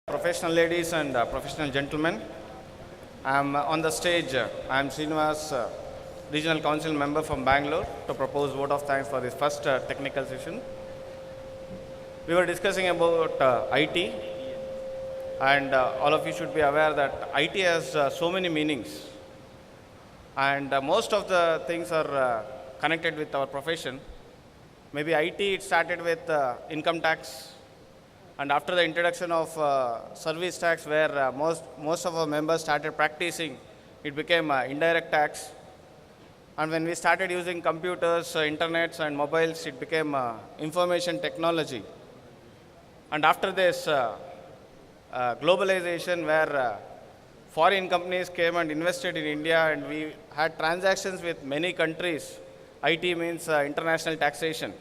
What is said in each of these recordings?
Professional ladies and professional gentlemen, I'm on the stage. I'm Srinivas, Regional Council member from Bangalore, to propose vote of thanks for this first technical session. We were discussing about IT, and all of you should be aware that IT has so many meanings, and most of the things are connected with our profession. Maybe IT, it started with income tax, and after the introduction of service tax, where most of our members started practicing, it became indirect tax. And when we started using computers, internets and mobiles, it became information technology. And after this globalization, where foreign companies came and invested in India, and we had transactions with many countries, IT means international taxation.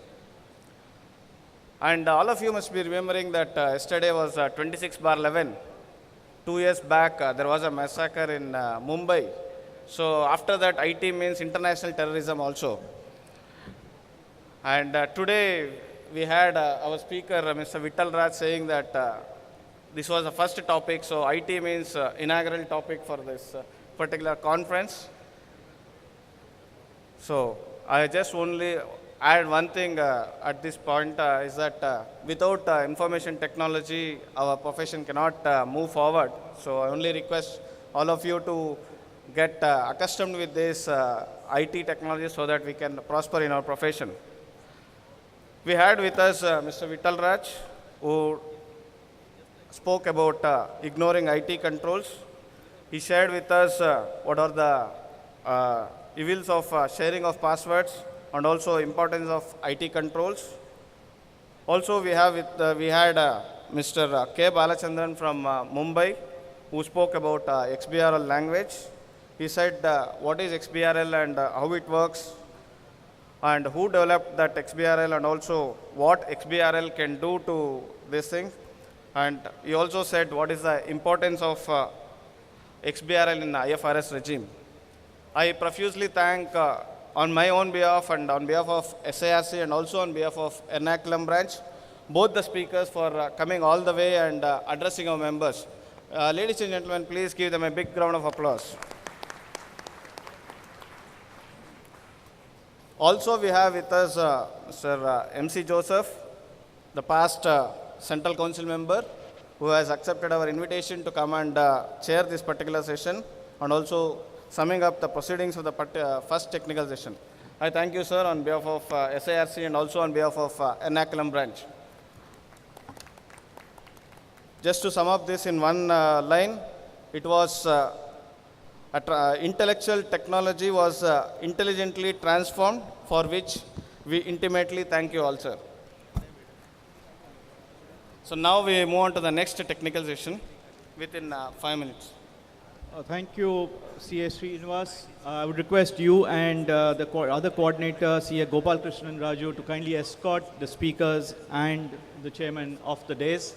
And all of you must be remembering that yesterday was 26/11. 2 years back, there was a massacre in Mumbai. So after that, IT means international terrorism also. And today, we had our speaker, Mr. Vittal Raj, saying that this was the first topic. So IT means inaugural topic for this particular conference. So I just only add one thing at this point is that without information technology, our profession cannot move forward. So I only request all of you to get accustomed with this IT technology so that we can prosper in our profession. We had with us Mr. Vittal Raj, who spoke about ignoring IT controls. He shared with us what are the evils of sharing of passwords, and also importance of IT controls. Also, we had Mr. K. Balachandran from Mumbai, who spoke about XBRL language. He said what is XBRL and how it works, and who developed that XBRL, and also what XBRL can do to this thing. And he also said what is the importance of XBRL in the IFRS regime. I profusely thank on my own behalf and on behalf of SIRC and also on behalf of Ernakulam branch, both the speakers for coming all the way and addressing our members. Ladies and gentlemen, please give them a big round of applause. Also, we have with us Mr. MC Joseph, the past Central Council member, who has accepted our invitation to come and chair this particular session, and also summing up the proceedings of the first technical session. I thank you, sir, on behalf of SIRC and also on behalf of Ernakulam branch. Just to sum up this in one line, it was intellectual technology was intelligently transformed, for which we intimately thank you all, sir. So now we move on to the next technical session within 5 minutes. Thank you, C.A. Srinivas. I would request you and the other coordinator, C.A. Gopal Krishnan Raju, to kindly escort the speakers and the chairman of the days.